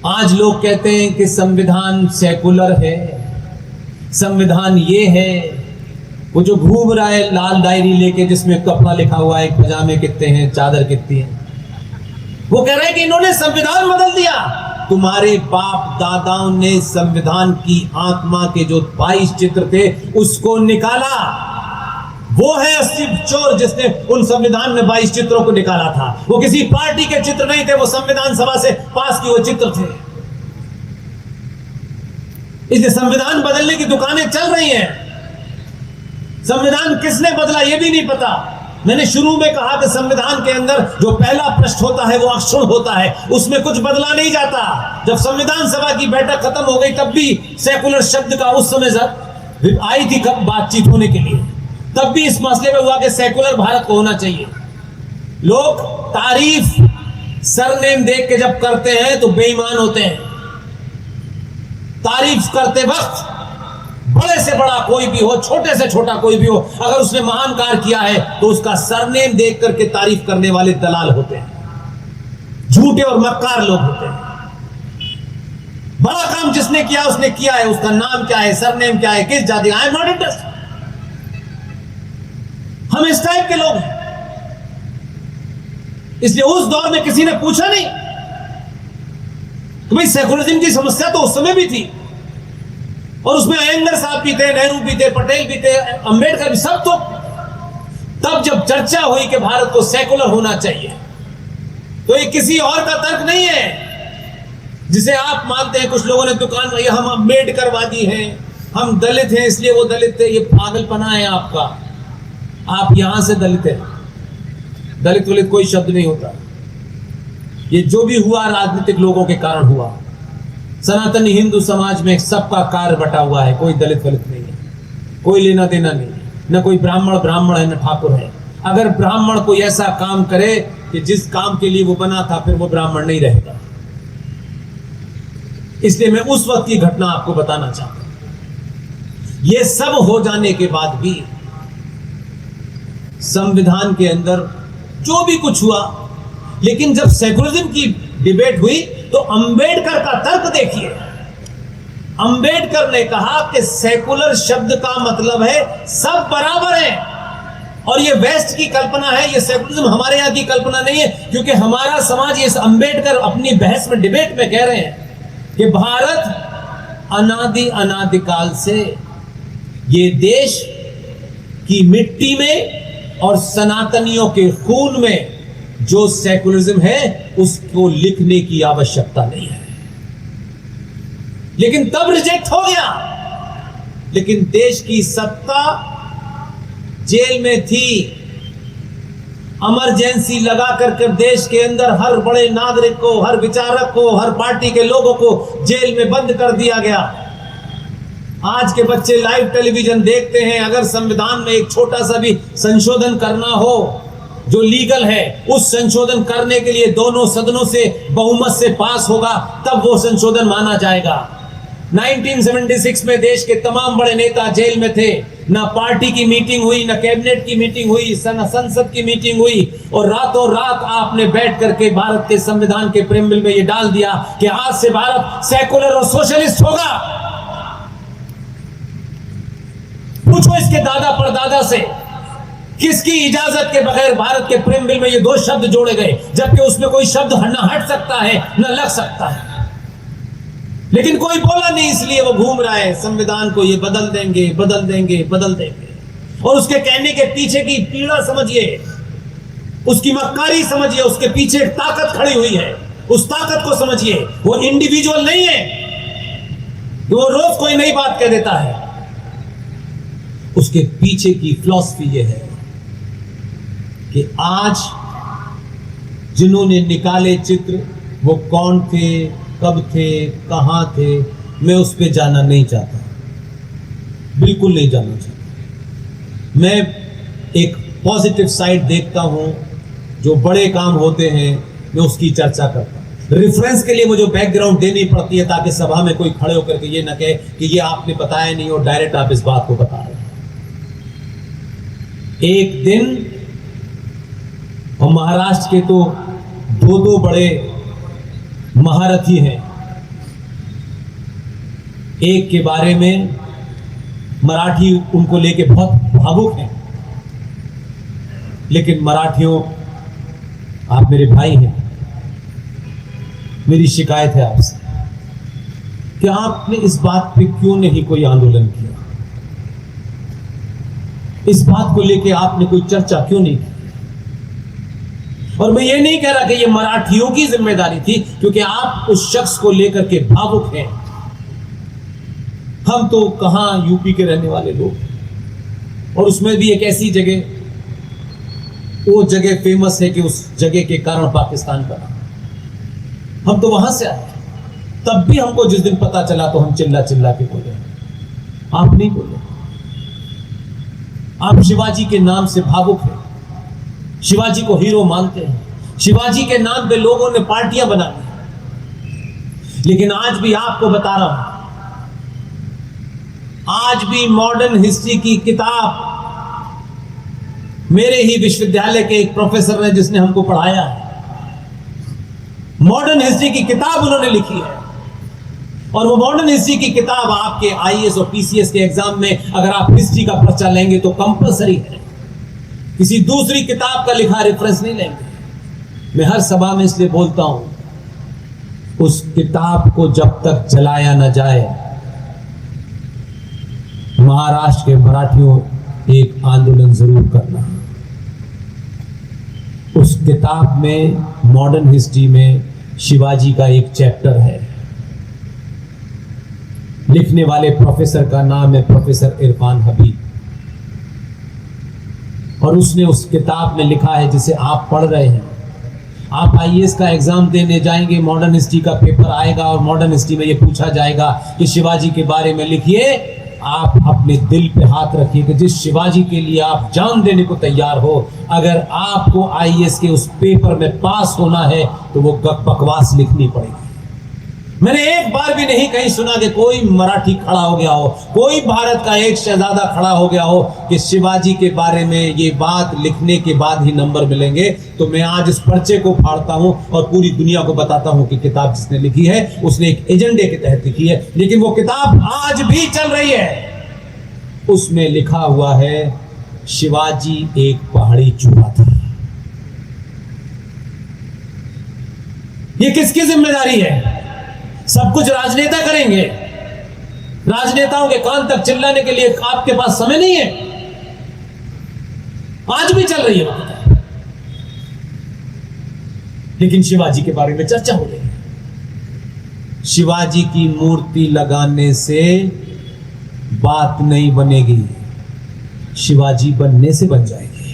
आज लोग कहते हैं कि संविधान सेकुलर है, संविधान ये है। वो जो घूम रहा है लाल डायरी लेके जिसमें कपड़ा लिखा हुआ है, पजामे कितने हैं, चादर कितनी है, वो कह रहे हैं कि इन्होंने संविधान बदल दिया। तुम्हारे बाप दादाओं ने संविधान की आत्मा के जो 22 चित्र थे उसको निकाला। वो है असली चोर जिसने उन संविधान में 22 चित्रों को निकाला था। वो किसी पार्टी के चित्र नहीं थे, वो संविधान सभा से पास किए हुए चित्र थे। इसलिए संविधान बदलने की दुकानें चल रही हैं। संविधान किसने बदला ये भी नहीं पता। मैंने शुरू में कहा कि संविधान के अंदर जो पहला पृष्ठ होता है वो अक्षुण्ण होता है, उसमें कुछ बदला नहीं जाता। जब संविधान सभा की बैठक खत्म हो गई तब भी सेकुलर शब्द का उस समय आई थी बातचीत होने के लिए, तब भी इस मसले में हुआ कि सेकुलर भारत को होना चाहिए। लोग तारीफ सरनेम देख के जब करते हैं तो बेईमान होते हैं। तारीफ करते वक्त बड़े से बड़ा कोई भी हो, छोटे से छोटा कोई भी हो, अगर उसने महान कार्य किया है तो उसका सरनेम देख करके तारीफ करने वाले दलाल होते हैं, झूठे और मक्कार लोग होते हैं। बड़ा काम जिसने किया उसने किया है, उसका नाम क्या है, सरनेम क्या है, किस जाति, आई एम नॉट इंटरेस्टेड। हम इस टाइप के लोग हैं। इसलिए उस दौर में किसी ने पूछा नहीं तो भाई सेकुलरिज्म की समस्या तो उस समय भी थी, और उसमें अयंगर साहब भी थे, नेहरू भी थे, पटेल भी थे, अंबेडकर भी, सब तो। तब जब चर्चा हुई कि भारत को सेकुलर होना चाहिए तो ये किसी और का तर्क नहीं है जिसे आप मानते हैं। कुछ लोगों ने दुकान में हम अंबेडकरवादी हैं, हम दलित हैं इसलिए वो दलित है। ये पागलपना है आपका। आप यहां से दलित हैं, दलित वलित कोई शब्द नहीं होता। ये जो भी हुआ राजनीतिक लोगों के कारण हुआ। सनातनी हिंदू समाज में सबका कार्य बटा हुआ है, कोई दलित वलित नहीं है, कोई लेना देना नहीं है, न कोई ब्राह्मण है न ठाकुर है। अगर ब्राह्मण कोई ऐसा काम करे कि जिस काम के लिए वो बना था फिर वो ब्राह्मण नहीं रहेगा। इसलिए मैं उस वक्त की घटना आपको बताना चाहता हूं। ये सब हो जाने के बाद भी संविधान के अंदर जो भी कुछ हुआ, लेकिन जब सेकुलरिज्म की डिबेट हुई तो अंबेडकर का तर्क देखिए। अंबेडकर ने कहा कि सेकुलर शब्द का मतलब है सब बराबर हैं, और ये वेस्ट की कल्पना है, ये सेकुलरिज्म हमारे यहां की कल्पना नहीं है। क्योंकि हमारा समाज, ये अंबेडकर अपनी बहस में, डिबेट में कह रहे हैं कि भारत अनादिकाल से ये देश की मिट्टी में और सनातनियों के खून में जो सेकुलरिज्म है उसको लिखने की आवश्यकता नहीं है। लेकिन तब रिजेक्ट हो गया। लेकिन देश की सत्ता जेल में थी। इमरजेंसी लगा कर देश के अंदर हर बड़े नागरिक को, हर विचारक को, हर पार्टी के लोगों को जेल में बंद कर दिया गया। आज के बच्चे लाइव टेलीविजन देखते हैं। अगर संविधान में एक छोटा सा भी संशोधन करना हो जो लीगल है, उस संशोधन करने के लिए दोनों सदनों से बहुमत से पास होगा, तब वो संशोधन माना जाएगा। 1976 में देश के तमाम बड़े नेता जेल में थे। ना पार्टी की मीटिंग हुई, ना कैबिनेट की मीटिंग हुई, ना संसद की मीटिंग हुई, और रातों रात आपने बैठ करके भारत के संविधान के प्रेम्बल में ये डाल दिया कि आज से भारत सेकुलर और सोशलिस्ट होगा। पूछो इसके दादा परदादा से, किसकी इजाजत के बगैर भारत के प्रेम्बल में ये दो शब्द जोड़े गए, जबकि उसमें कोई शब्द न हट सकता है न लग सकता है। लेकिन कोई बोला नहीं, इसलिए वो घूम रहा है संविधान को ये बदल देंगे, बदल देंगे, बदल देंगे। और उसके कहने के पीछे की पीड़ा समझिए, उसकी मक्कारी समझिए, उसके पीछे एक ताकत खड़ी हुई है। उस ताकत को समझिए। वो इंडिविजुअल नहीं है कि वो रोज कोई नई बात कह देता है। उसके पीछे की फिलॉसफी ये है कि आज जिन्होंने निकाले चित्र वो कौन थे, कब थे, कहां थे, मैं उस पर जाना नहीं चाहता, बिल्कुल नहीं जाना चाहता। मैं एक पॉजिटिव साइड देखता हूं, जो बड़े काम होते हैं मैं उसकी चर्चा करता हूं। रेफरेंस के लिए मुझे बैकग्राउंड देनी पड़ती है ताकि सभा में कोई खड़े होकर के ये ना कहे कि ये आपने बताया नहीं और डायरेक्ट आप इस बात को बता रहे हैं। एक दिन, और महाराष्ट्र के तो दो बड़े महारथी हैं, एक के बारे में मराठी उनको लेके बहुत भावुक हैं, लेकिन मराठियों, आप मेरे भाई हैं, मेरी शिकायत है आपसे कि आपने इस बात पे क्यों नहीं कोई आंदोलन किया, इस बात को लेके आपने कोई चर्चा क्यों नहीं की। और मैं ये नहीं कह रहा कि ये मराठियों की जिम्मेदारी थी, क्योंकि आप उस शख्स को लेकर के भावुक हैं। हम तो कहां यूपी के रहने वाले लोग, और उसमें भी एक ऐसी जगह, वो जगह फेमस है कि उस जगह के कारण पाकिस्तान बना। हम तो वहां से आए, तब भी हमको जिस दिन पता चला तो हम चिल्ला चिल्ला के बोले, आप नहीं बोले। आप शिवाजी के नाम से भावुक हैं, शिवाजी को हीरो मानते हैं, शिवाजी के नाम पे लोगों ने पार्टियां बना दी। लेकिन आज भी आपको बता रहा हूं, आज भी मॉडर्न हिस्ट्री की किताब मेरे ही विश्वविद्यालय के एक प्रोफेसर ने, जिसने हमको पढ़ाया है, मॉडर्न हिस्ट्री की किताब उन्होंने लिखी है। और वो मॉडर्न हिस्ट्री की किताब आपके आईएएस और पीसीएस के एग्जाम में अगर आप हिस्ट्री का पर्चा लेंगे तो कंपलसरी है, किसी दूसरी किताब का लिखा रेफरेंस नहीं लेंगे। मैं हर सभा में इसलिए बोलता हूं, उस किताब को जब तक जलाया न जाए, महाराष्ट्र के मराठियों एक आंदोलन जरूर करना। उस किताब में, मॉडर्न हिस्ट्री में शिवाजी का एक चैप्टर है। लिखने वाले प्रोफेसर का नाम है प्रोफेसर इरफान हबीब, और उसने उस किताब में लिखा है, जिसे आप पढ़ रहे हैं। आप आईएएस का एग्जाम देने जाएंगे, मॉडर्न हिस्ट्री का पेपर आएगा और मॉडर्न हिस्ट्री में यह पूछा जाएगा कि शिवाजी के बारे में लिखिए। आप अपने दिल पे हाथ रखिए कि जिस शिवाजी के लिए आप जान देने को तैयार हो, अगर आपको आईएएस के उस पेपर में पास होना है तो वो बकवास लिखनी पड़ेगी। मैंने एक बार भी नहीं कहीं सुना कि कोई मराठी खड़ा हो गया हो, कोई भारत का एक शहजादा खड़ा हो गया हो कि शिवाजी के बारे में ये बात लिखने के बाद ही नंबर मिलेंगे। तो मैं आज इस पर्चे को फाड़ता हूं और पूरी दुनिया को बताता हूं कि किताब जिसने लिखी है उसने एक एजेंडे के तहत लिखी है, लेकिन वो किताब आज भी चल रही है। उसमें लिखा हुआ है, शिवाजी एक पहाड़ी चूहा था। ये किसकी जिम्मेदारी है? सब कुछ राजनेता करेंगे। राजनेताओं के कान तक चिल्लाने के लिए आपके पास समय नहीं है। आज भी चल रही है, लेकिन शिवाजी के बारे में चर्चा हो रही है। शिवाजी की मूर्ति लगाने से बात नहीं बनेगी, शिवाजी बनने से बन जाएगी।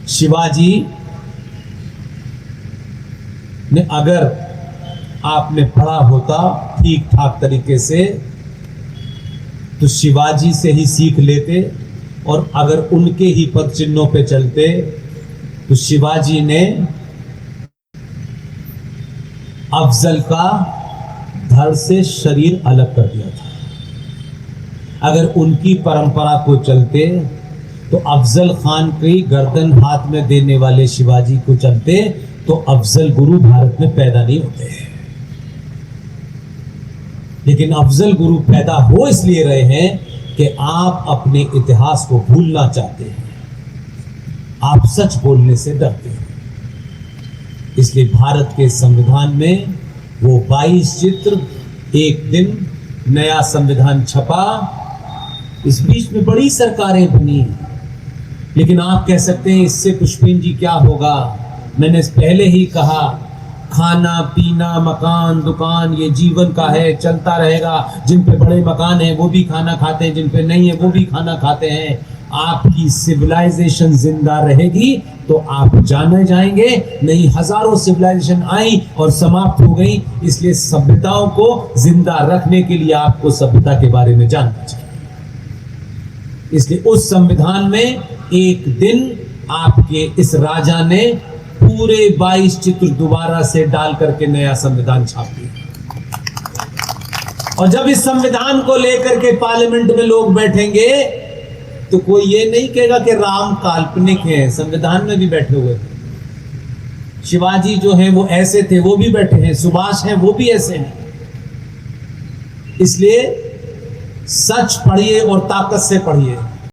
शिवाजी ने अगर आपने पढ़ा होता ठीक ठाक तरीके से तो शिवाजी से ही सीख लेते, और अगर उनके ही पद चिन्हों पे चलते तो शिवाजी ने अफजल का धड़ से शरीर अलग कर दिया था। अगर उनकी परंपरा को चलते तो अफजल खान की गर्दन हाथ में देने वाले शिवाजी को चलते तो अफजल गुरु भारत में पैदा नहीं होते। लेकिन अफजल गुरु पैदा हो इसलिए रहे हैं कि आप अपने इतिहास को भूलना चाहते हैं, आप सच बोलने से डरते हैं। इसलिए भारत के संविधान में वो 22 चित्र, एक दिन नया संविधान छपा, इस बीच में बड़ी सरकारें बनी, लेकिन आप कह सकते हैं इससे पुष्पिन जी क्या होगा। मैंने पहले ही कहा, खाना पीना मकान दुकान ये जीवन का है, चलता रहेगा। जिन पे बड़े मकान हैं वो भी खाना खाते हैं, जिन पे नहीं है वो भी खाना खाते हैं। आपकी सिविलाइजेशन जिंदा रहेगी तो आप जाने जाएंगे, नहीं हजारों सिविलाइजेशन आई और समाप्त हो गई। इसलिए सभ्यताओं को जिंदा रखने के लिए आपको सभ्यता के बारे में जानना चाहिए। इसलिए उस संविधान में एक दिन आपके इस राजा ने पूरे 22 चित्र दोबारा से डाल करके नया संविधान छाप दिया। और जब इस संविधान को लेकर के पार्लियामेंट में लोग बैठेंगे तो कोई ये नहीं कहेगा कि राम काल्पनिक है, संविधान में भी बैठे हुए थे। शिवाजी जो है वो ऐसे थे, वो भी बैठे हैं। सुभाष हैं, वो भी ऐसे हैं। इसलिए सच पढ़िए और ताकत से पढ़िए।